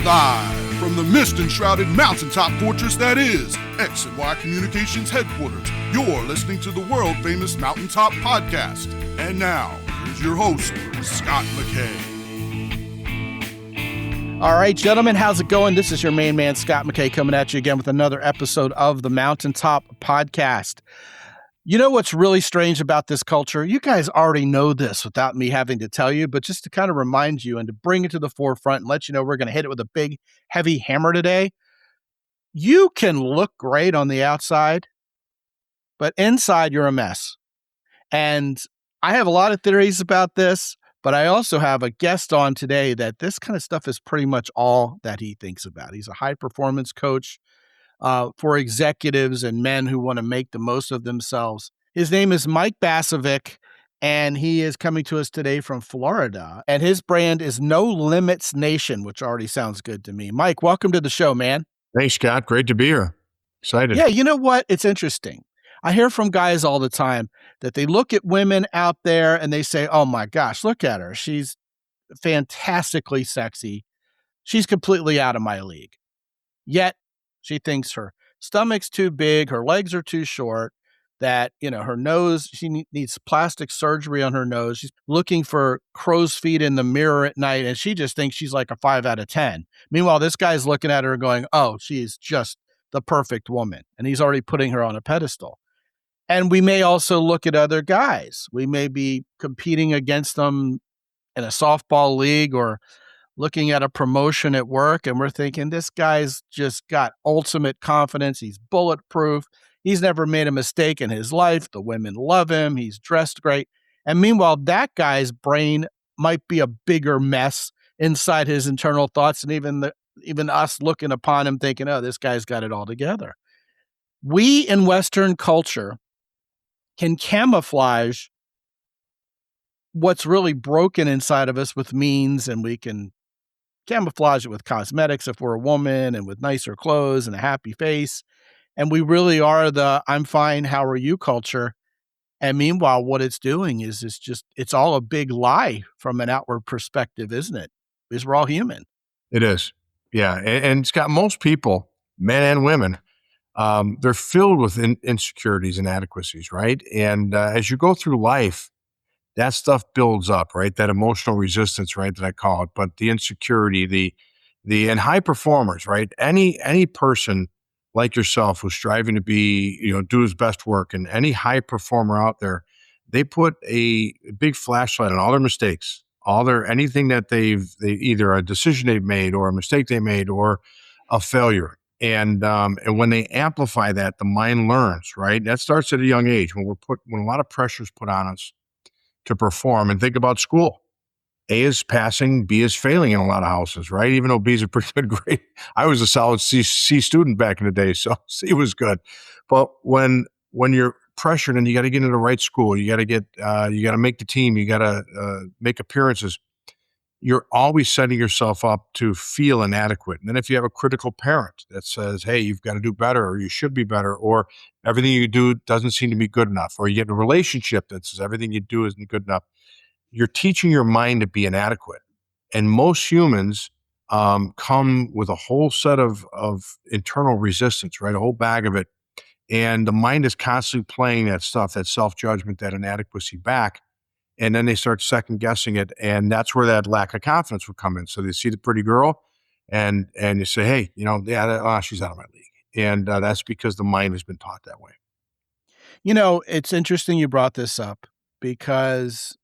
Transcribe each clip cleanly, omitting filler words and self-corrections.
Live from the mist-enshrouded mountaintop fortress that is X and Y Communications headquarters, you're listening to the world-famous Mountaintop Podcast. And now, here's your host, Scott McKay. All right, gentlemen, how's it going? This is your main man, Scott McKay, coming at you again with another episode of the Mountaintop Podcast. You know what's really strange about this culture? You guys already know this without me having to tell you, but just to kind of remind you and to bring it to the forefront and let you know we're going to hit it with a big, heavy hammer today. You can look great on the outside, but inside you're a mess. And I have a lot of theories about this, but I also have a guest on today that this kind of stuff is pretty much all that he thinks about. He's a high-performance coach for executives and men who want to make the most of themselves. His name is Mike Basovic, and he is coming to us today from Florida. And his brand is No Limits Nation, which already sounds good to me. Mike, welcome to the show, man. Thanks, Scott. Great to be here. Excited. Yeah, you know what? It's interesting. I hear from guys all the time that they look at women out there and they say, oh my gosh, look at her. She's fantastically sexy. She's completely out of my league. Yet, she thinks her stomach's too big, her legs are too short, that, her nose, she needs plastic surgery on her nose. She's looking for crow's feet in the mirror at night, and she just thinks she's like a 5 out of 10. Meanwhile, this guy's looking at her going, oh, she's just the perfect woman. And he's already putting her on a pedestal. And we may also look at other guys. We may be competing against them in a softball league or looking at a promotion at work, and we're thinking, this guy's just got ultimate confidence. He's bulletproof. He's never made a mistake in his life. The women love him. He's dressed great. And meanwhile, that guy's brain might be a bigger mess inside his internal thoughts, and even us looking upon him thinking, oh, this guy's got it all together. We in Western culture can camouflage what's really broken inside of us with means, and we can camouflage it with cosmetics if we're a woman and with nicer clothes and a happy face. And we really are the I'm fine, how are you culture. And meanwhile, what it's doing is it's all a big lie from an outward perspective, isn't it? Because we're all human. It is. Yeah. And Scott, most people, men and women, they're filled with insecurities and inadequacies, right? And as you go through life, that stuff builds up, right? That emotional resistance, right? That I call it, but the insecurity, and high performers, right? Any person like yourself who's striving to be, do his best work, and any high performer out there, they put a big flashlight on all their mistakes, anything that they either a decision they've made or a mistake they made or a failure. And when they amplify that, the mind learns, right? That starts at a young age when a lot of pressure is put on us to perform. And think about school. A is passing, B is failing in a lot of houses, right? Even though B is a pretty good grade. I was a solid C student back in the day, so C was good. But when you're pressured and you got to get into the right school, you got to make the team, you got to make appearances, you're always setting yourself up to feel inadequate. And then if you have a critical parent that says, hey, you've got to do better, or you should be better, or everything you do doesn't seem to be good enough, or you get a relationship that says everything you do isn't good enough, you're teaching your mind to be inadequate. And most humans come with a whole set of internal resistance, right? A whole bag of it. And the mind is constantly playing that stuff, that self-judgment, that inadequacy back. And then they start second guessing it. And that's where that lack of confidence would come in. So they see the pretty girl and you say, hey, she's out of my league. And that's because the mind has been taught that way. It's interesting you brought this up because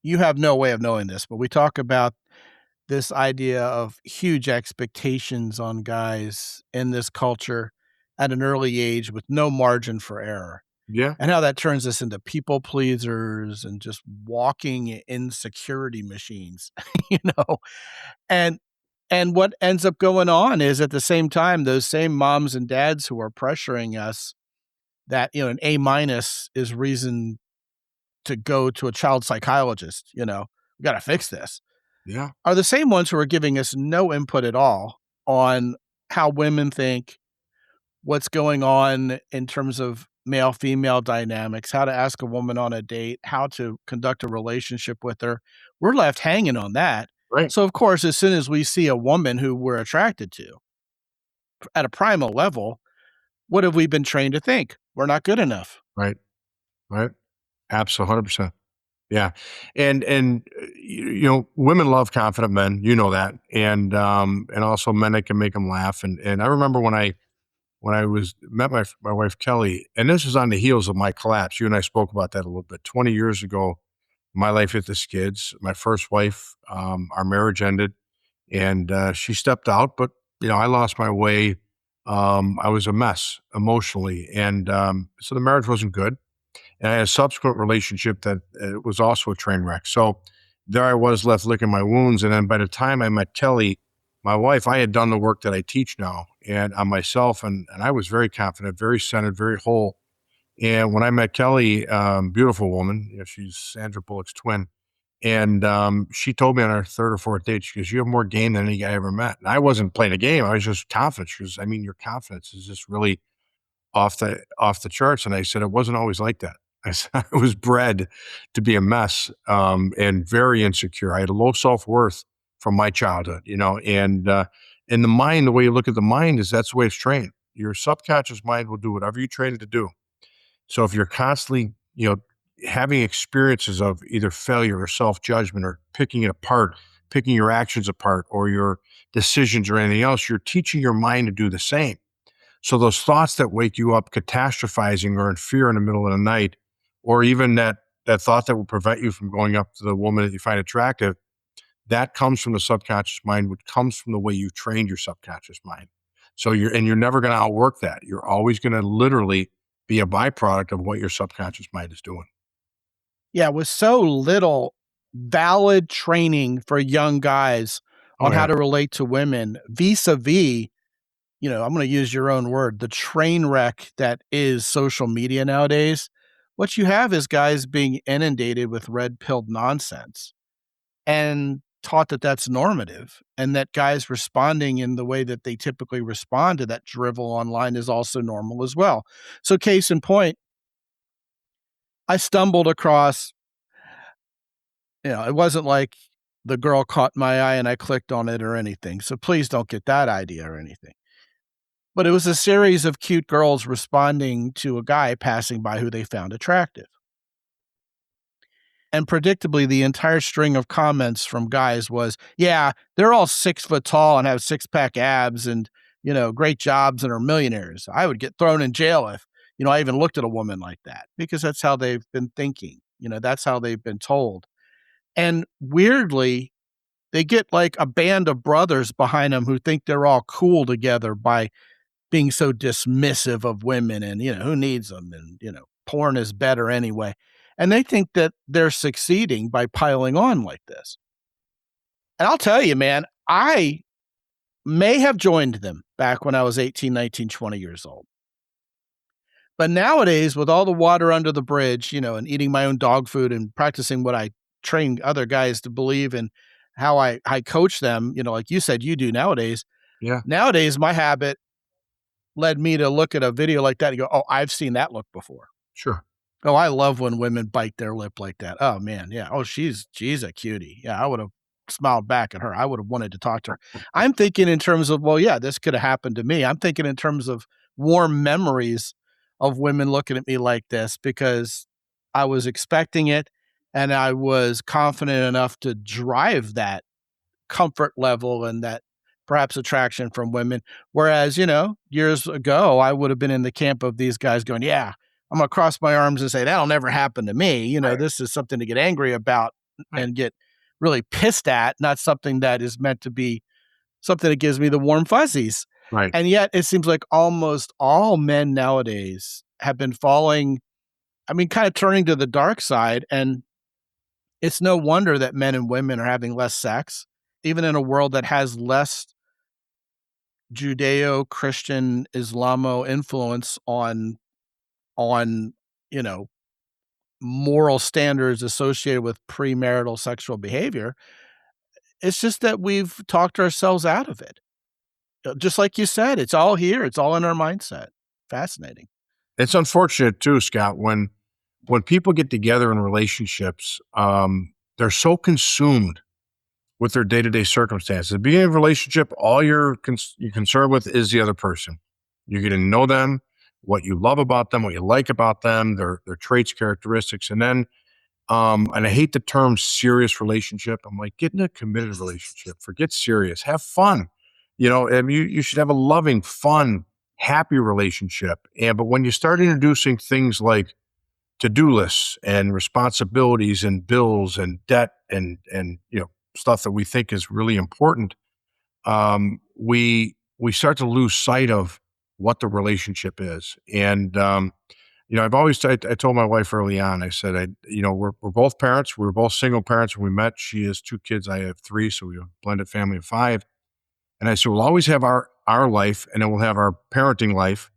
you have no way of knowing this, but we talk about this idea of huge expectations on guys in this culture at an early age with no margin for error. Yeah. And how that turns us into people pleasers and just walking insecurity machines, And what ends up going on is at the same time, those same moms and dads who are pressuring us that, an A- is reason to go to a child psychologist, we got to fix this. Yeah. Are the same ones who are giving us no input at all on how women think, what's going on in terms of male-female dynamics, how to ask a woman on a date, how to conduct a relationship with her. We're left hanging on that. Right. So, of course, as soon as we see a woman who we're attracted to at a primal level, what have we been trained to think? We're not good enough. Right. Right. Absolutely. 100%. Yeah. Women love confident men, you know that. And also men that can make them laugh. And I remember when I met my wife, Kelly, and this was on the heels of my collapse. You and I spoke about that a little bit. 20 years ago, my life hit the skids. My first wife, our marriage ended, and she stepped out, but I lost my way. I was a mess emotionally, and so the marriage wasn't good. And I had a subsequent relationship that was also a train wreck. So there I was left licking my wounds. And then by the time I met Kelly, my wife, I had done the work that I teach now and on myself. And I was very confident, very centered, very whole. And when I met Kelly, beautiful woman, she's Sandra Bullock's twin. And she told me on our third or fourth date, she goes, "You have more game than any guy I ever met." And I wasn't playing a game. I was just confident. She goes, "Your confidence is just really off the charts." And I said, "It wasn't always like that." I said, "I was bred to be a mess, and very insecure. I had a low self-worth from my childhood, and the mind, the way you look at the mind is that's the way it's trained. Your subconscious mind will do whatever you train it to do. So if you're constantly, having experiences of either failure or self-judgment or picking it apart, picking your actions apart or your decisions or anything else, you're teaching your mind to do the same. So those thoughts that wake you up catastrophizing or in fear in the middle of the night, or even that thought that will prevent you from going up to the woman that you find attractive, that comes from the subconscious mind, which comes from the way you trained your subconscious mind. So you're never going to outwork that. You're always going to literally be a byproduct of what your subconscious mind is doing. Yeah, with so little valid training for young guys on how to relate to women vis-a-vis, I'm going to use your own word, the train wreck that is social media nowadays. What you have is guys being inundated with red-pilled nonsense and taught that that's normative, and that guys responding in the way that they typically respond to that drivel online is also normal as well. So case in point, I stumbled across, it wasn't like the girl caught my eye and I clicked on it or anything. So please don't get that idea or anything. But it was a series of cute girls responding to a guy passing by who they found attractive. And predictably, the entire string of comments from guys was, yeah, they're all 6 foot tall and have 6-pack abs and, great jobs and are millionaires. I would get thrown in jail if, I even looked at a woman like that, because that's how they've been thinking. That's how they've been told. And weirdly, they get like a band of brothers behind them who think they're all cool together by being so dismissive of women and, who needs them? And, porn is better anyway. And they think that they're succeeding by piling on like this. And I'll tell you, man, I may have joined them back when I was 18, 19, 20 years old. But nowadays, with all the water under the bridge, and eating my own dog food and practicing what I train other guys to believe and how I coach them, like you said, you do nowadays. Yeah. Nowadays, my habit led me to look at a video like that and go, oh, I've seen that look before. Sure. Oh, I love when women bite their lip like that. Oh man. Yeah. Oh, she's a cutie. Yeah. I would have smiled back at her. I would have wanted to talk to her. I'm thinking in terms of, well, yeah, this could have happened to me. I'm thinking in terms of warm memories of women looking at me like this because I was expecting it and I was confident enough to drive that comfort level and that perhaps attraction from women. Whereas, years ago, I would have been in the camp of these guys going, yeah, I'm going to cross my arms and say, that'll never happen to me. Right. This is something to get angry about and get really pissed at, not something that is meant to be something that gives me the warm fuzzies. Right. And yet it seems like almost all men nowadays have been falling, kind of turning to the dark side. And it's no wonder that men and women are having less sex, even in a world that has less Judeo-Christian Islamo influence on, moral standards associated with premarital sexual behavior. It's just that we've talked ourselves out of it. Just like you said, it's all here. It's all in our mindset. Fascinating. It's unfortunate too, Scott, when people get together in relationships, they're so consumed with their day-to-day circumstances. At the beginning of a relationship, all you're concerned with is the other person. You're getting to know them, what you love about them, what you like about them, their traits, characteristics. And then, and I hate the term serious relationship. I'm like, get in a committed relationship. Forget serious. Have fun. And you should have a loving, fun, happy relationship. But when you start introducing things like to-do lists and responsibilities and bills and debt and stuff that we think is really important, we start to lose sight of what the relationship is. And I've always I told my wife early on. I said, we're both parents. We were both single parents when we met. She has 2 kids. I have 3, so we have a blended family of 5. And I said, we'll always have our life, and then we'll have our parenting life.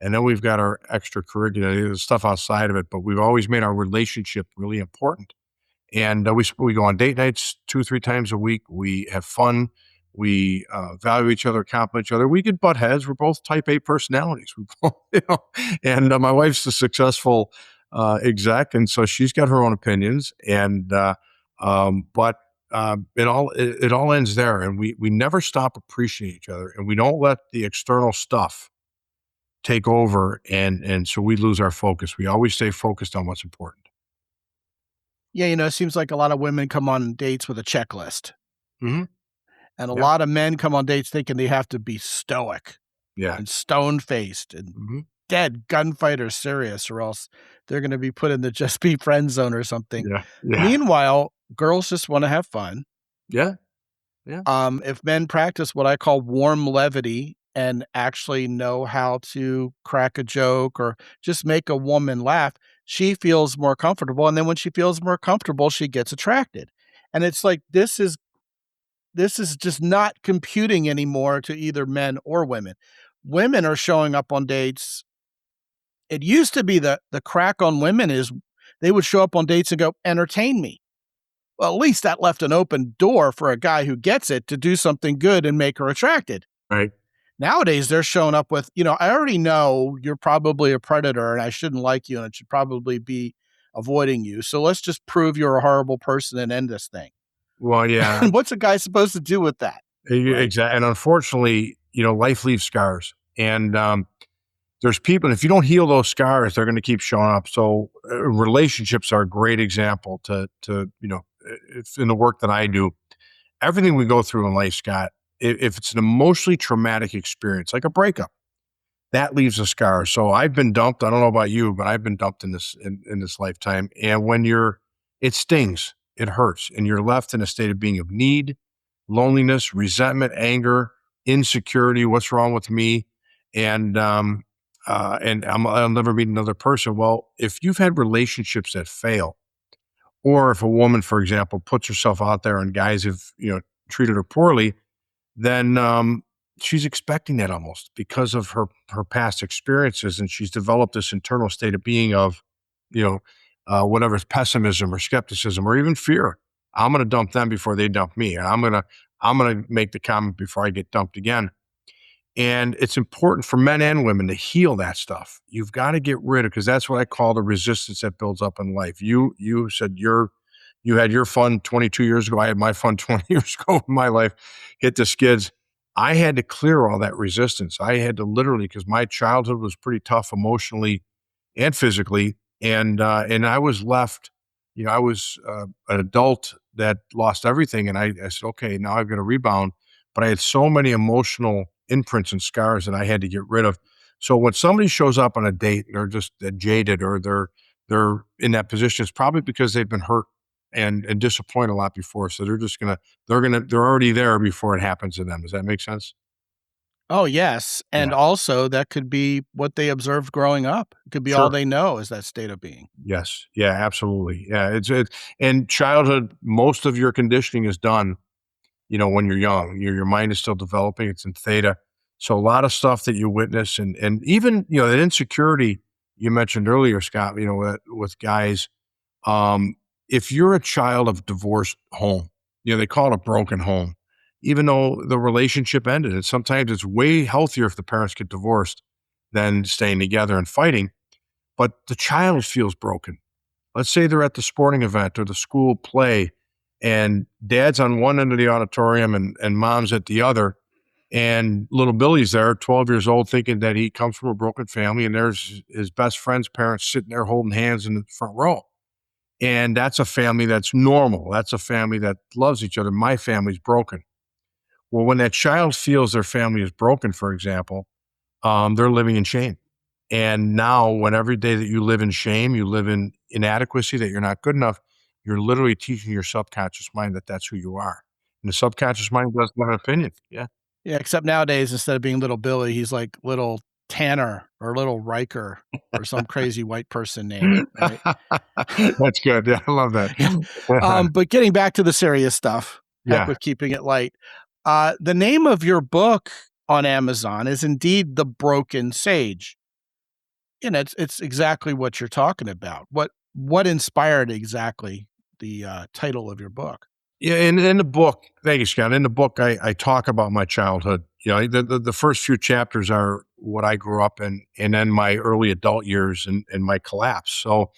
And then we've got our extracurricular stuff outside of it, but we've always made our relationship really important. And we go on date nights 2-3 times a week. We have fun. We value each other, compliment each other. We get butt heads. We're both type A personalities. We both, and my wife's a successful exec, and so she's got her own opinions. And but it all ends there, and we never stop appreciating each other, and we don't let the external stuff take over, and so we lose our focus. We always stay focused on what's important. Yeah, it seems like a lot of women come on dates with a checklist. Mm-hmm. And a lot of men come on dates thinking they have to be stoic and stone-faced and dead gunfighter serious, or else they're going to be put in the just be friend zone or something. Yeah. Meanwhile, girls just want to have fun. Yeah. If men practice what I call warm levity and actually know how to crack a joke or just make a woman laugh, she feels more comfortable. And then when she feels more comfortable, she gets attracted. And it's like, this is just not computing anymore to either men or women. Women are showing up on dates. It used to be the crack on women is they would show up on dates and go, entertain me. Well, at least that left an open door for a guy who gets it to do something good and make her attracted. Right. Nowadays, they're showing up with, I already know you're probably a predator and I shouldn't like you and it should probably be avoiding you. So let's just prove you're a horrible person and end this thing. Well, yeah. And what's a guy supposed to do with that? Right? Exactly. And unfortunately, life leaves scars. And there's people, if you don't heal those scars, they're going to keep showing up. So relationships are a great example to it's in the work that I do. Everything we go through in life, Scott, if it's an emotionally traumatic experience, like a breakup, that leaves a scar. So I've been dumped. I don't know about you, but I've been dumped in this lifetime. And when it stings, it hurts, and you're left in a state of being of need, loneliness, resentment, anger, insecurity. What's wrong with me? And I'll never meet another person. Well, if you've had relationships that fail, or if a woman, for example, puts herself out there and guys have treated her poorly, then she's expecting that almost because of her past experiences, and she's developed this internal state of being of, whatever, pessimism or skepticism or even fear. I'm going to dump them before they dump me, and I'm going to make the comment before I get dumped again. And it's important for men and women to heal that stuff. You've got to get rid of, because that's what I call the resistance that builds up in life. You said you had your fun 22 years ago. I had my fun 20 years ago in my life, hit the skids. I had to clear all that resistance. I had to literally, because my childhood was pretty tough emotionally and physically. And I was left, I was an adult that lost everything. And I said, okay, now I've got to rebound. But I had so many emotional imprints and scars that I had to get rid of. So when somebody shows up on a date, they're just jaded, or they're in that position, it's probably because they've been hurt and disappointed a lot before. So they're already there before it happens to them. Does that make sense? Oh, yes. And also that could be what they observed growing up. It could be all they know is that state of being. Yes. Yeah, absolutely. Yeah. And childhood, most of your conditioning is done, when you're young. Your mind is still developing. It's in theta. So a lot of stuff that you witness, and even, that insecurity you mentioned earlier, Scott, with guys, if you're a child of divorced home, they call it a broken home, even though the relationship ended. And sometimes it's way healthier if the parents get divorced than staying together and fighting. But the child feels broken. Let's say they're at the sporting event or the school play, and dad's on one end of the auditorium and mom's at the other. And little Billy's there, 12 years old, thinking that he comes from a broken family. And there's his best friend's parents sitting there holding hands in the front row. And that's a family that's normal. That's a family that loves each other. My family's broken. Well, when that child feels their family is broken, for example, they're living in shame. And now, when every day that you live in shame, you live in inadequacy, that you're not good enough, you're literally teaching your subconscious mind that that's who you are. And the subconscious mind doesn't have an opinion. Yeah. Yeah, except nowadays, instead of being little Billy, he's like little Tanner or little Riker or some crazy white person name, right? That's good. Yeah, I love that. But getting back to the serious stuff, heck with keeping it light. The name of your book on Amazon is indeed The Broken Sage. You know, it's exactly what you're talking about. What inspired exactly the title of your book? Yeah, in the book, thank you, Scott. In the book, I talk about my childhood. You know, the first few chapters are what I grew up in, and then my early adult years and my collapse. So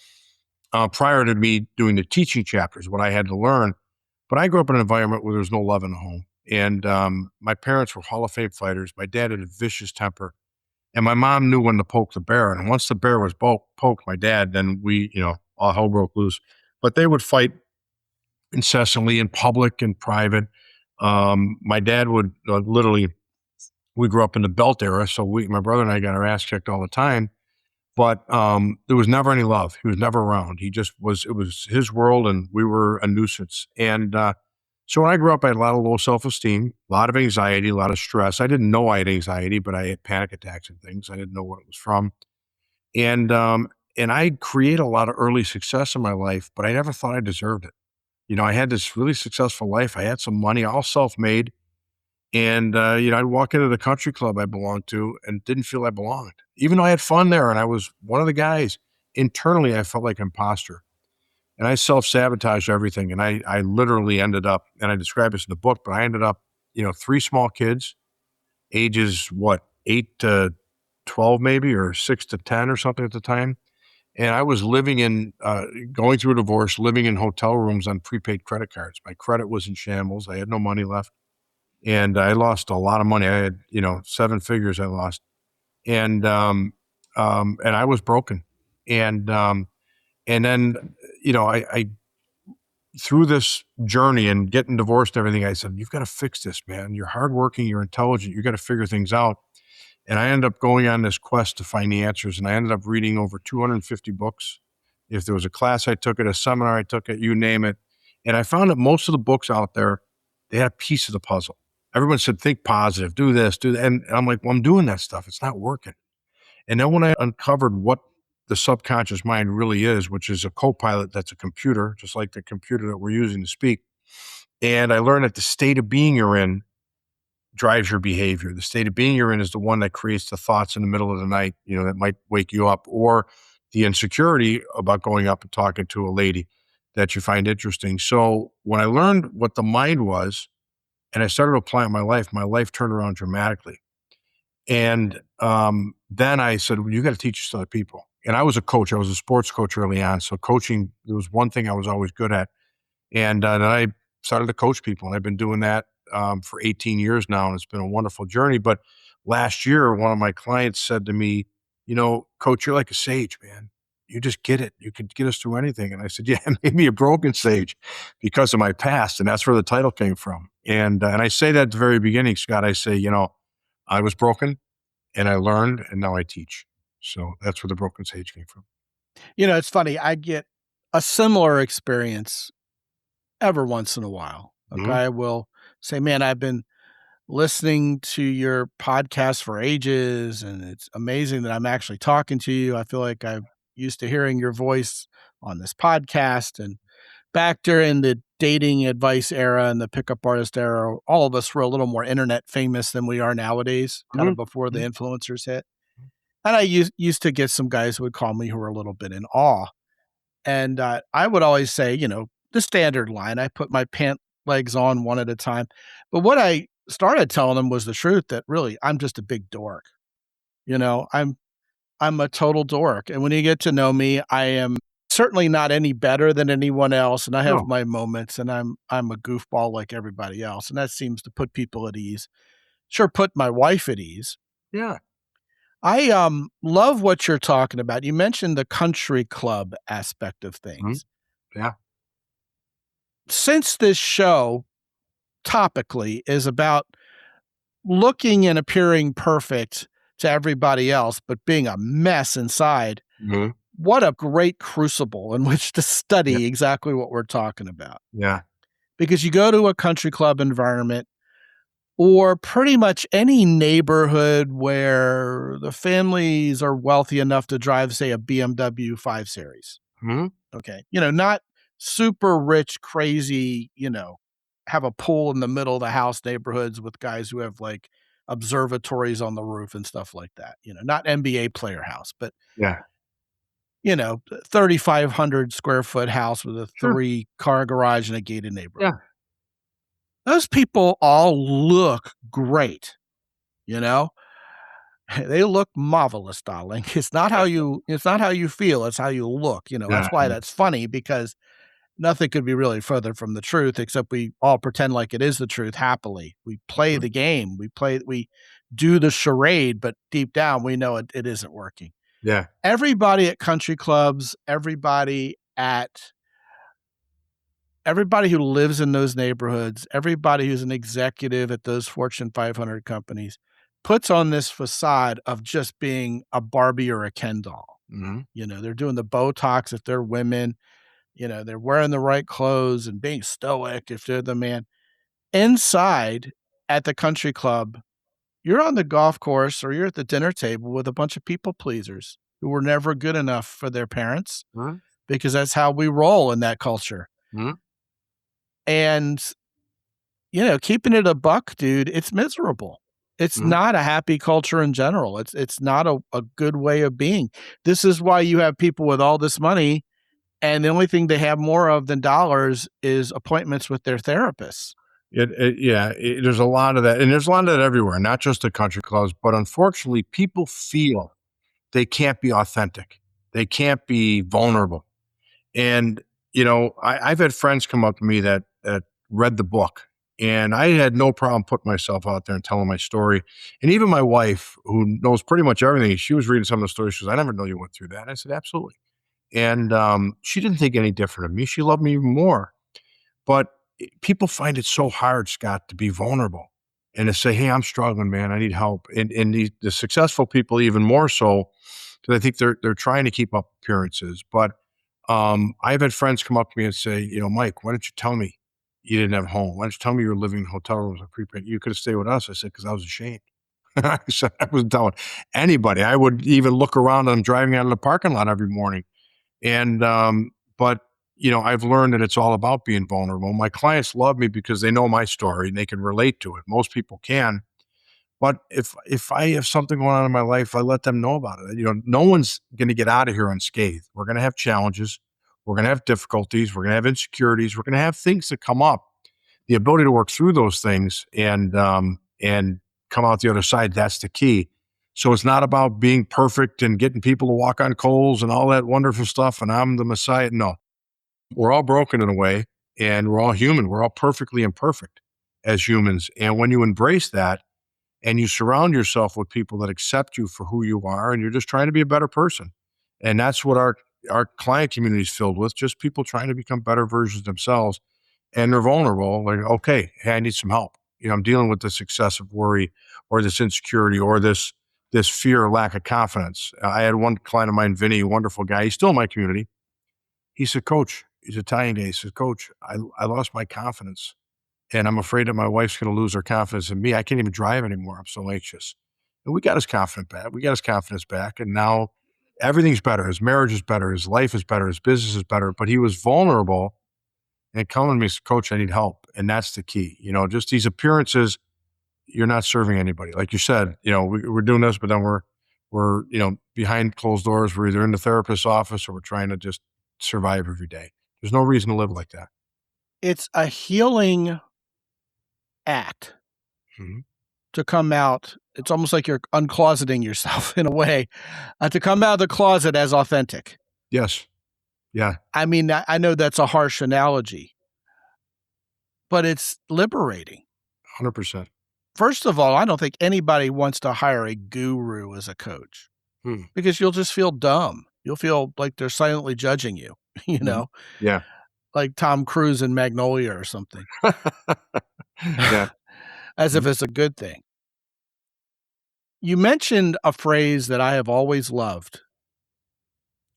prior to me doing the teaching chapters, what I had to learn, but I grew up in an environment where there was no love in the home. And my parents were Hall of Fame fighters. My dad had a vicious temper. And my mom knew when to poke the bear. And once the bear was poked, my dad, then all hell broke loose. But they would fight incessantly in public and private. My dad would literally, we grew up in the belt era. So my brother and I got our ass kicked all the time. But there was never any love. He was never around. It was his world, and we were a nuisance. And so when I grew up, I had a lot of low self-esteem, a lot of anxiety, a lot of stress. I didn't know I had anxiety, but I had panic attacks and things. I didn't know what it was from. And I created a lot of early success in my life, but I never thought I deserved it. You know, I had this really successful life. I had some money, all self-made. And, I'd walk into the country club I belonged to and didn't feel I belonged. Even though I had fun there and I was one of the guys, internally, I felt like an imposter. And I self-sabotaged everything. And I literally ended up, and I describe this in the book, but I ended up, 3 small kids, ages, 8 to 12 maybe, or 6 to 10 or something at the time. And I was living going through a divorce, living in hotel rooms on prepaid credit cards. My credit was in shambles. I had no money left. And I lost a lot of money. I had, 7 figures I lost. And I was broken. And then, I through this journey and getting divorced and everything, I said, you've got to fix this, man. You're hardworking, you're intelligent, you got to figure things out. And I ended up going on this quest to find the answers. And I ended up reading over 250 books. If there was a class I took it, a seminar I took it, you name it. And I found that most of the books out there, they had a piece of the puzzle. Everyone said, think positive, do this, do that. And I'm like, well, I'm doing that stuff. It's not working. And then when I uncovered what the subconscious mind really is, which is a co-pilot that's a computer, just like the computer that we're using to speak. And I learned that the state of being you're in drives your behavior. The state of being you're in is the one that creates the thoughts in the middle of the night, that might wake you up, or the insecurity about going up and talking to a lady that you find interesting. So when I learned what the mind was, and I started applying my life turned around dramatically. And then I said, well, you got to teach this to other people. And I was a coach. I was a sports coach early on. So coaching, there was one thing I was always good at. And then I started to coach people. And I've been doing that for 18 years now. And it's been a wonderful journey. But last year, one of my clients said to me, Coach, you're like a sage, man. You just get it. You can get us through anything. And I said, yeah, maybe a broken sage because of my past. And that's where the title came from. And I say that at the very beginning, Scott, I say, I was broken and I learned and now I teach. So that's where the broken sage came from. It's funny. I get a similar experience every once in a while. A guy will say, man, I've been listening to your podcast for ages and it's amazing that I'm actually talking to you. I feel like I'm used to hearing your voice on this podcast. And back during the dating advice era and the pickup artist era, all of us were a little more internet famous than we are nowadays, kind of before the influencers hit. And I used to get some guys who would call me who were a little bit in awe. And I would always say, the standard line, I put my pant legs on one at a time. But what I started telling them was the truth, that really, I'm just a big dork. I'm a total dork. And when you get to know me, I am certainly not any better than anyone else, and I have No. my moments, and I'm a goofball like everybody else, and that seems to put people at ease. Sure, put my wife at ease. Yeah. I love what you're talking about. You mentioned the country club aspect of things. Yeah. Since this show topically is about looking and appearing perfect to everybody else, but being a mess inside, Mhm. what a great crucible in which to Yeah. study exactly what we're talking about. Yeah. Because you go to a country club environment or pretty much any neighborhood where the families are wealthy enough to drive, say, a BMW 5 Series. Mhm. Okay. Not super rich, crazy, have a pool in the middle of the house neighborhoods with guys who have like observatories on the roof and stuff like that. Not NBA player house, but Yeah. 3,500 square foot house with a Sure. 3-car garage and a gated neighborhood. Yeah. Those people all look great, They look marvelous, darling. It's not how you feel, it's how you look, Yeah. That's why that's funny, because nothing could be really further from the truth, except we all pretend like it is the truth happily. We play the game, we do the charade, but deep down we know it isn't working. Yeah. Everybody at country clubs, everybody who lives in those neighborhoods, everybody who's an executive at those Fortune 500 companies puts on this facade of just being a Barbie or a Ken doll. Mhm. They're doing the Botox if they're women, they're wearing the right clothes and being stoic if they're the man. Inside at the country club, you're on the golf course or you're at the dinner table with a bunch of people pleasers who were never good enough for their parents, Mhm. because that's how we roll in that culture. Mhm. And, keeping it a buck, dude, it's miserable. It's Mhm. not a happy culture in general. It's not a good way of being. This is why you have people with all this money, and the only thing they have more of than dollars is appointments with their therapists. There's a lot of that, and there's a lot of that everywhere, not just the country clubs, but unfortunately, people feel they can't be authentic. They can't be vulnerable. And, I've had friends come up to me that read the book, and I had no problem putting myself out there and telling my story. And even my wife, who knows pretty much everything, she was reading some of the stories. She goes, "I never know you went through that." I said, "Absolutely." And she didn't think any different of me. She loved me even more. But people find it so hard, Scott, to be vulnerable and to say, "Hey, I'm struggling, man. I need help." And the successful people even more so, because I think they're trying to keep up appearances. But I've had friends come up to me and say, "Mike, why didn't you tell me you didn't have a home? Why didn't you tell me you were living in hotel rooms and prepaid? You could have stayed with us." I said, "Because I was ashamed." I said, I wasn't telling anybody. I would even look around and I'm driving out of the parking lot every morning. And but I've learned that it's all about being vulnerable. My clients love me because they know my story and they can relate to it. Most people can. But if I have something going on in my life, I let them know about it. No one's going to get out of here unscathed. We're going to have challenges. We're going to have difficulties. We're going to have insecurities. We're going to have things that come up. The ability to work through those things and come out the other side, that's the key. So it's not about being perfect and getting people to walk on coals and all that wonderful stuff. And I'm the Messiah. No, we're all broken in a way, and we're all human. We're all perfectly imperfect as humans. And when you embrace that and you surround yourself with people that accept you for who you are, and you're just trying to be a better person. And that's what our client community is filled with, just people trying to become better versions of themselves. And they're vulnerable. Like, okay, hey, I need some help. I'm dealing with this excessive worry or this insecurity or this fear or lack of confidence. I had one client of mine, Vinny, a wonderful guy. He's still in my community. He said, "Coach," he's Italian guy. He said, "Coach, I lost my confidence. And I'm afraid that my wife's going to lose her confidence in me. I can't even drive anymore. I'm so anxious." And we got his confidence back. We got his confidence back. And now everything's better. His marriage is better. His life is better. His business is better. But he was vulnerable and coming to me and said, "Coach, I need help." And that's the key. Just these appearances, you're not serving anybody. Like you said, we're doing this, but then we're behind closed doors. We're either in the therapist's office or we're trying to just survive every day. There's no reason to live like that. It's a healing act Mhm. to come out. It's almost like you're uncloseting yourself in a way, to come out of the closet as authentic. Yes. Yeah. I mean, I know that's a harsh analogy, but it's liberating. 100%. First of all, I don't think anybody wants to hire a guru as a coach because you'll just feel dumb. You'll feel like they're silently judging you, you know, Yeah. like Tom Cruise in Magnolia or something, Yeah. as if it's a good thing. You mentioned a phrase that I have always loved.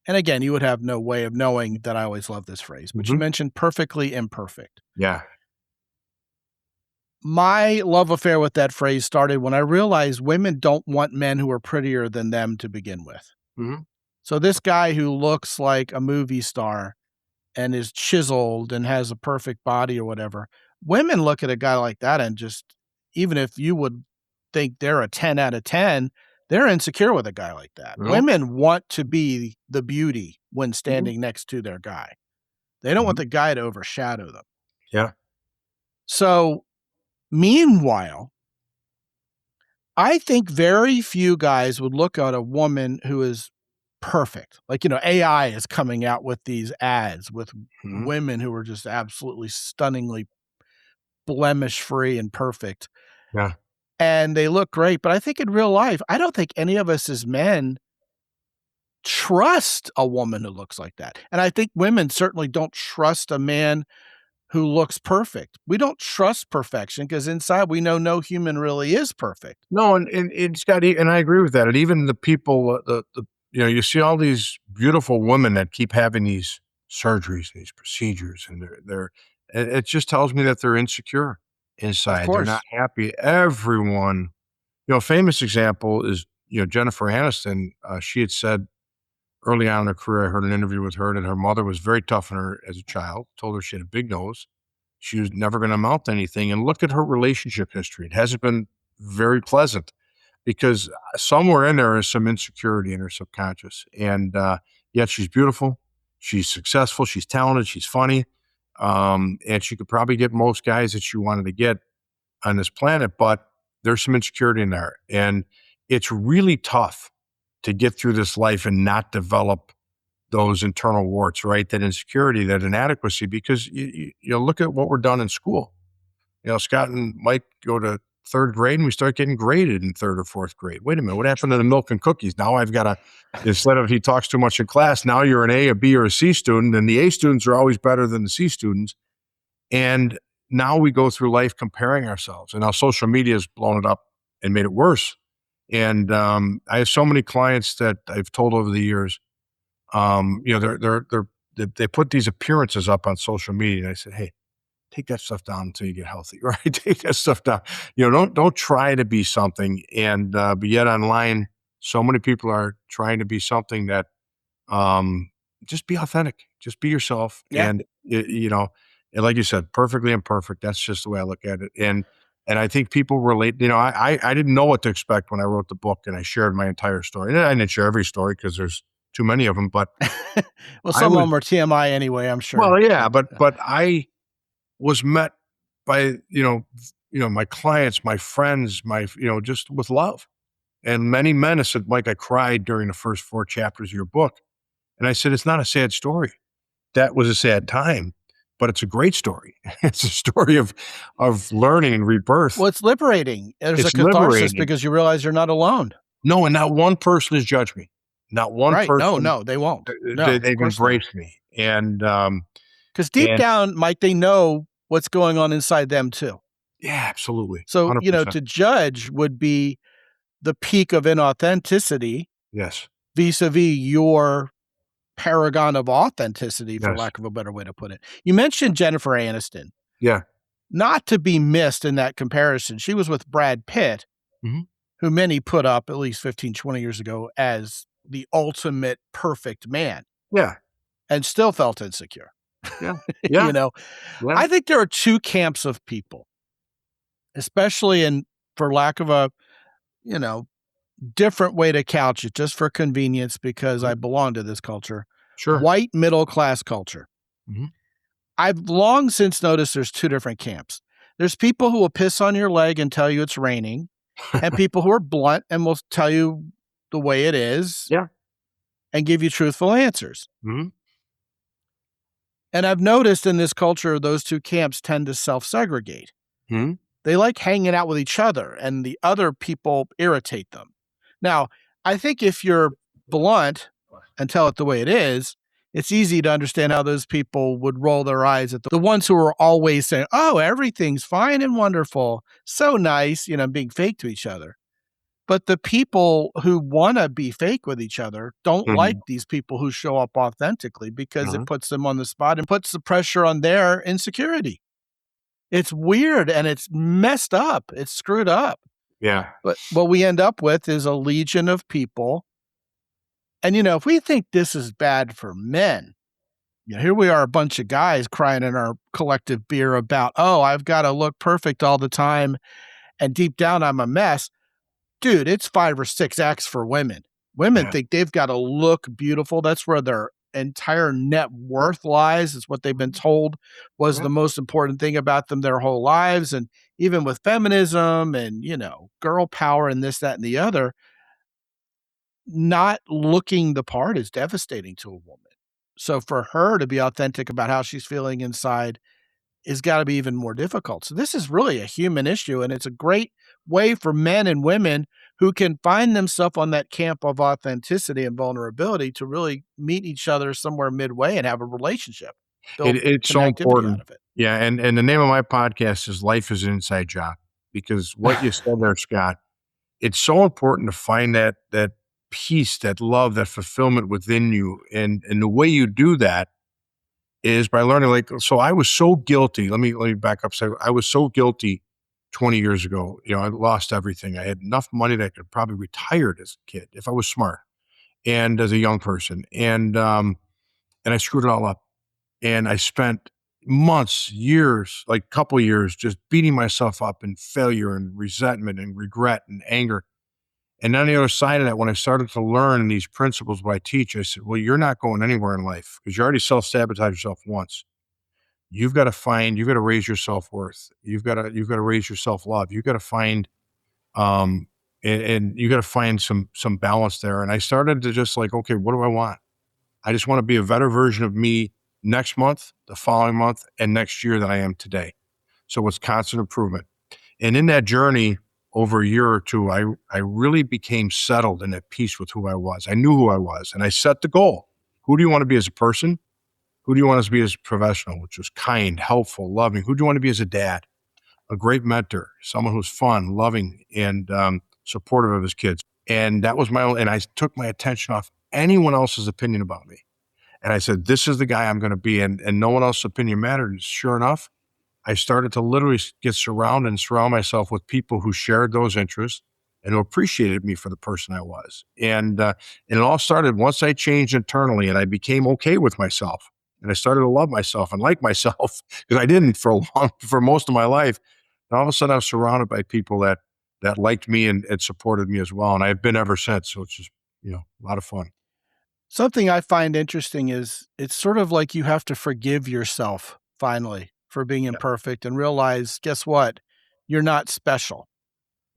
And again, you would have no way of knowing that I always love this phrase, but you mentioned perfectly imperfect. Yeah. My love affair with that phrase started when I realized women don't want men who are prettier than them to begin with. So this guy who looks like a movie star and is chiseled and has a perfect body or whatever, women look at a guy like that and just, even if you would think they're a 10 out of 10, they're insecure with a guy like that. Women want to be the beauty when standing next to their guy. They don't want the guy to overshadow them. Yeah. So meanwhile, I think very few guys would look at a woman who is perfect. Like, AI is coming out with these ads with women who are just absolutely stunningly blemish-free and perfect. Yeah. And they look great. But I think in real life, I don't think any of us as men trust a woman who looks like that. And I think women certainly don't trust a man who looks perfect. We don't trust perfection because inside we know no human really is perfect. No, and Scott, and I agree with that. And even the people, you see all these beautiful women that keep having these surgeries, these procedures, and it just tells me that they're insecure inside. They're not happy. Everyone, a famous example is, Jennifer Aniston. She had said early on in her career, I heard an interview with her that her mother was very tough on her as a child, told her she had a big nose. She was never going to amount to anything. And look at her relationship history. It hasn't been very pleasant because somewhere in there is some insecurity in her subconscious. And yet she's beautiful. She's successful. She's talented. She's funny. And she could probably get most guys that she wanted to get on this planet, but there's some insecurity in there. And it's really tough to get through this life and not develop those internal warts, right? That insecurity, that inadequacy, because you look at what we're done in school. Scott and Mike go to third grade and we start getting graded in third or fourth grade. Wait a minute, what happened to the milk and cookies? Now I've got to, instead of he talks too much in class, now you're an A, a B, or a C student, and the A students are always better than the C students. And now we go through life comparing ourselves. And now social media has blown it up and made it worse. And I have so many clients that I've told over the years, they put these appearances up on social media. And I said, hey, take that stuff down until you get healthy, right? Take that stuff down. Don't try to be something. And but yet online, so many people are trying to be something that just be authentic, just be yourself. Yeah. And and like you said, perfectly imperfect. That's just the way I look at it. And I think people relate. I didn't know what to expect when I wrote the book and I shared my entire story. And I didn't share every story because there's too many of them. But well, some of them are TMI anyway, I'm sure. Well, yeah, but I was met by my clients, my friends, just with love. And many men have said, Mike, I cried during the first 4 chapters of your book. And I said, it's not a sad story. That was a sad time. But it's a great story. It's a story of learning and rebirth. Well, it's liberating. There's a catharsis because you realize you're not alone. No, and not one person has judged me. Not one person. No, they won't. They've embraced me. And because deep down, Mike, they know what's going on inside them too. Yeah, absolutely. So 100%. To judge would be the peak of inauthenticity. Yes. Vis-a-vis your paragon of authenticity, for lack of a better way to put it. You mentioned Jennifer Aniston. Yeah. Not to be missed in that comparison. She was with Brad Pitt, who many put up at least 15, 20 years ago as the ultimate perfect man. Yeah. And still felt insecure. Yeah. Yeah. Yeah. I think there are 2 camps of people, especially for lack of a, different way to couch it, just for convenience, because I belong to this culture. Sure. White middle-class culture. I've long since noticed there's 2 different camps. There's people who will piss on your leg and tell you it's raining, and people who are blunt and will tell you the way it is and give you truthful answers. And I've noticed in this culture, those two camps tend to self-segregate. Hmm? They like hanging out with each other, and the other people irritate them. Now, I think if you're blunt and tell it the way it is, it's easy to understand how those people would roll their eyes at the ones who are always saying, oh, everything's fine and wonderful, so nice, being fake to each other. But the people who want to be fake with each other don't like Mhm. these people who show up authentically because Uh-huh. it puts them on the spot and puts the pressure on their insecurity. It's weird and it's messed up. It's screwed up. Yeah. But what we end up with is a legion of people. And, if we think this is bad for men, here we are, a bunch of guys crying in our collective beer about, oh, I've got to look perfect all the time. And deep down, I'm a mess. Dude, it's 5 or 6X for women. Women Yeah. think they've got to look beautiful. That's where their entire net worth lies. It's what they've been told was Yeah. the most important thing about them their whole lives. And even with feminism and, girl power and this, that, and the other, not looking the part is devastating to a woman. So for her to be authentic about how she's feeling inside is got to be even more difficult. So this is really a human issue, and it's a great way for men and women who can find themselves on that camp of authenticity and vulnerability to really meet each other somewhere midway and have a relationship, build It's so connectivity out important. of it. Yeah, and the name of my podcast is Life is an Inside Job, because what you said there, Scott, it's so important to find that peace, that love, that fulfillment within you. And the way you do that is by learning, like, so I was so guilty. Let me back up. So I was so guilty 20 years ago. I lost everything. I had enough money that I could probably retire as a kid if I was smart and as a young person. And I screwed it all up. And I spent months, years, like couple years, just beating myself up in failure and resentment and regret and anger. And on the other side of that, when I started to learn these principles what I teach, I said, well, you're not going anywhere in life because you already self-sabotage yourself once. You've got to raise your self-worth. You've got to raise your self-love. You've got to find, um, and you got to find some balance there. And I started to just like, okay, what do I want? I just want to be a better version of me next month, the following month, and next year than I am today. So it's constant improvement. And in that journey, over a year or two, I really became settled and at peace with who I was. I knew who I was, and I set the goal. Who do you want to be as a person? Who do you want to be as a professional, which was kind, helpful, loving? Who do you want to be as a dad? A great mentor, someone who's fun, loving, and supportive of his kids. And that was and I took my attention off anyone else's opinion about me. And I said, this is the guy I'm going to be. And no one else's opinion mattered. And sure enough, I started to literally surround myself with people who shared those interests and who appreciated me for the person I was. And it all started once I changed internally and I became okay with myself. And I started to love myself and like myself because I didn't for most of my life. And all of a sudden I was surrounded by people that liked me and supported me as well. And I've been ever since. So it's just, a lot of fun. Something I find interesting is it's sort of like you have to forgive yourself finally for being imperfect and realize, guess what? You're not special.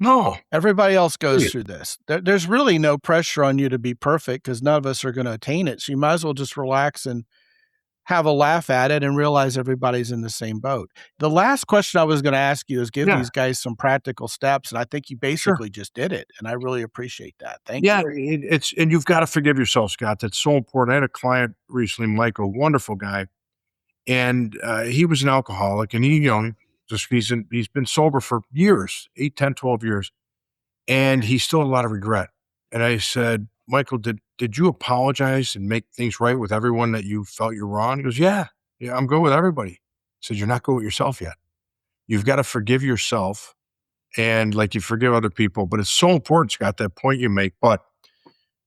No. Everybody else goes Period. through this. There's really no pressure on you to be perfect because none of us are going to attain it. So you might as well just relax and have a laugh at it and realize everybody's in the same boat. The last question I was going to ask you is give Yeah. these guys some practical steps. And I think you Sure. basically just did it. And I really appreciate that. Thank Yeah, you. and you've got to forgive yourself, Scott. That's so important. I had a client recently, Michael, wonderful guy, and he was an alcoholic, and he's been sober for years, 8, 10, 12 years, and he still had a lot of regret. And I said, Michael, did you apologize and make things right with everyone that you felt you're wrong? He goes, yeah, I'm good with everybody. I said, you're not good with yourself yet. You've got to forgive yourself, and like you forgive other people. But it's so important, Scott, that point you make. But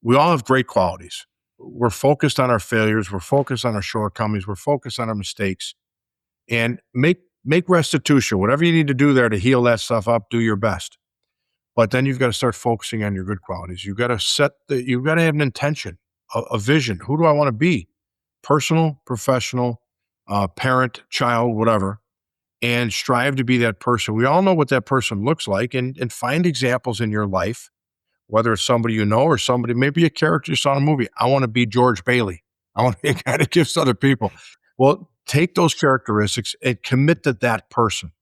we all have great qualities. We're focused on our failures. We're focused on our shortcomings. We're focused on our mistakes, and make restitution. Whatever you need to do there to heal that stuff up, do your best. But then you've got to start focusing on your good qualities. You've got to you've got to have an intention, a vision. Who do I want to be? Personal, professional, parent, child, whatever, and strive to be that person. We all know what that person looks like, and find examples in your life, whether it's somebody you know or somebody, maybe a character you saw in a movie. I want to be George Bailey. I want to be a guy that gives other people. Well, take those characteristics and commit to that person.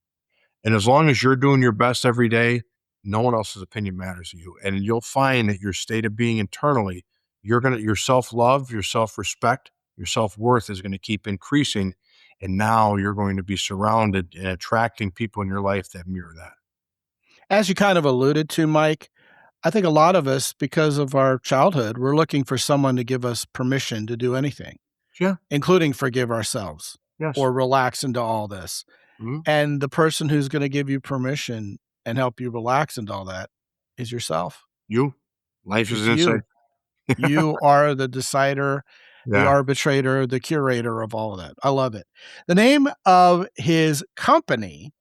And as long as you're doing your best every day, no one else's opinion matters to you. And you'll find that your state of being internally, your self-love, your self-respect, your self-worth is going to keep increasing. And now you're going to be surrounded and attracting people in your life that mirror that. As you kind of alluded to, Mike, I think a lot of us, because of our childhood, we're looking for someone to give us permission to do anything, Yeah. including forgive ourselves or relax into all this. Mm-hmm. And the person who's going to give you permission and help you relax into all that is yourself. Life is inside. You are the decider, the arbitrator, the curator of all of that. I love it. The name of his company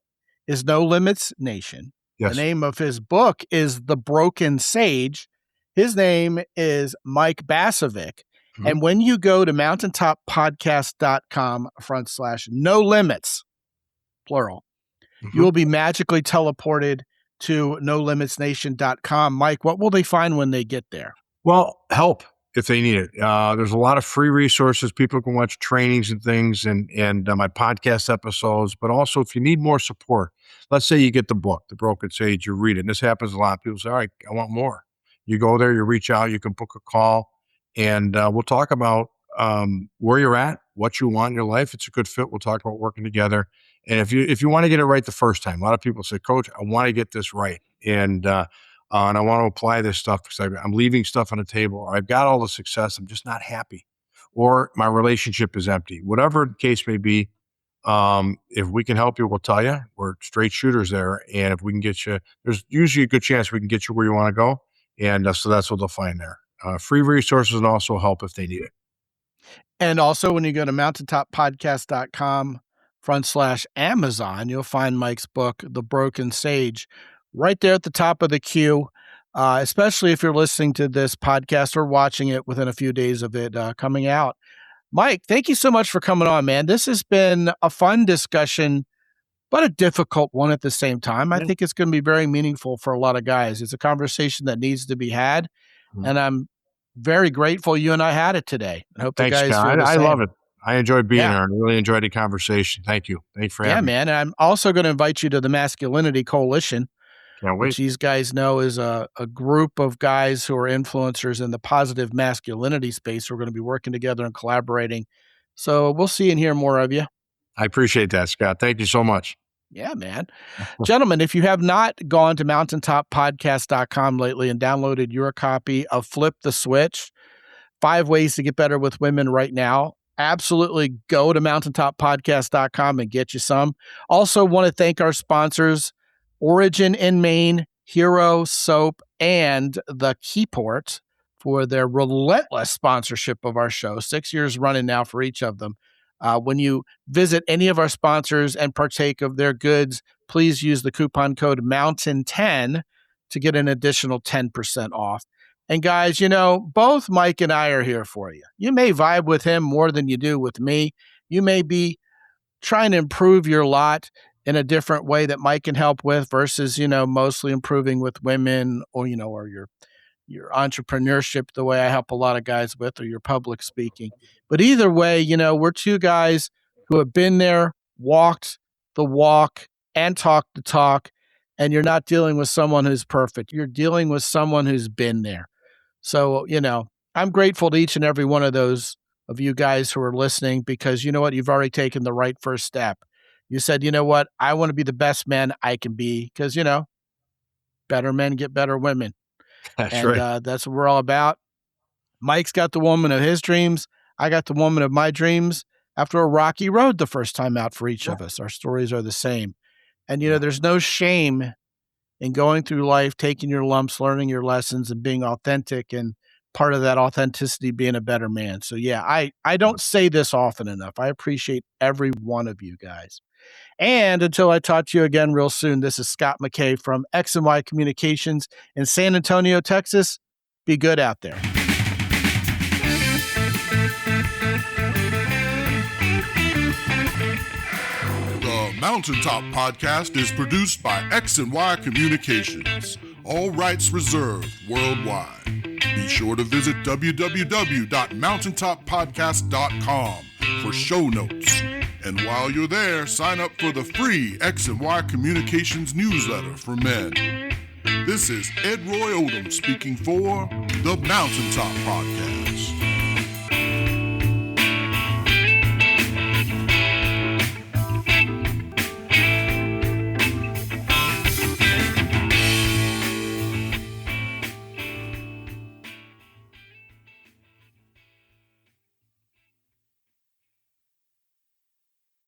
is No Limits Nation. Yes. The name of his book is The Broken Sage. His name is Mike Basovic. Mm-hmm. And when you go to mountaintoppodcast.com/no limits, plural, you will be magically teleported to nolimitsnation.com. Mike, what will they find when they get there? Well, help if they need it. There's a lot of free resources. People can watch trainings and things and my podcast episodes. But also, if you need more support, let's say you get the book, The Broken Sage, you read it. And this happens a lot. People say, all right, I want more. You go there, you reach out, you can book a call, and we'll talk about where you're at, what you want in your life. It's a good fit. We'll talk about working together. And if you want to get it right the first time, a lot of people say, Coach, I want to get this right. And I want to apply this stuff because I'm leaving stuff on the table, or I've got all the success, I'm just not happy, or my relationship is empty. Whatever the case may be, if we can help you, we'll tell you. We're straight shooters there. And if we can get you, there's usually a good chance we can get you where you want to go. And so that's what they'll find there. Free resources and also help if they need it. And also when you go to mountaintoppodcast.com/Amazon, you'll find Mike's book, The Broken Sage, right there at the top of the queue, especially if you're listening to this podcast or watching it within a few days of it coming out. Mike, thank you so much for coming on, man. This has been a fun discussion, but a difficult one at the same time. I think it's going to be very meaningful for a lot of guys. It's a conversation that needs to be had, and I'm very grateful you and I had it today. I hope Thanks, the guys feel the I same. love it. I enjoyed being here. I really enjoyed the conversation. Thank you. Thanks for having me. Yeah, man. And I'm also going to invite you to the Masculinity Coalition. Can't wait. Which these guys know is a group of guys who are influencers in the positive masculinity space who are going to be working together and collaborating. So we'll see and hear more of you. I appreciate that, Scott. Thank you so much. Yeah, man. Gentlemen, if you have not gone to mountaintoppodcast.com lately and downloaded your copy of Flip the Switch, 5 Ways to Get Better with Women right now, absolutely go to mountaintoppodcast.com and get you some. Also want to thank our sponsors, Origin in Maine, Hero Soap, and the Keyport for their relentless sponsorship of our show. 6 years running now for each of them. When you visit any of our sponsors and partake of their goods, please use the coupon code MOUNTAIN10 to get an additional 10% off. And guys, you know, both Mike and I are here for you. You may vibe with him more than you do with me. You may be trying to improve your lot in a different way that Mike can help with versus, you know, mostly improving with women or, you know, or your entrepreneurship, the way I help a lot of guys with, or your public speaking. But either way, you know, we're two guys who have been there, walked the walk and talked the talk. And you're not dealing with someone who's perfect. You're dealing with someone who's been there. So, you know, I'm grateful to each and every one of those of you guys who are listening, because you know what? You've already taken the right first step. You said, you know what? I want to be the best man I can be, because, you know, better men get better women. That's right. That's what we're all about. Mike's got the woman of his dreams. I got the woman of my dreams after a rocky road the first time out for each of us. Our stories are the same. And, you know, there's no shame in going through life, taking your lumps, learning your lessons, and being authentic, and part of that authenticity being a better man. So, yeah, I don't say this often enough. I appreciate every one of you guys. And until I talk to you again real soon, this is Scott McKay from X&Y Communications in San Antonio, Texas. Be good out there. The Mountaintop Podcast is produced by X&Y Communications. All rights reserved worldwide. Be sure to visit www.mountaintoppodcast.com for show notes And while you're there, sign up for the free X and Y Communications newsletter for men. This is Ed Roy Odom speaking for the Mountaintop Podcast.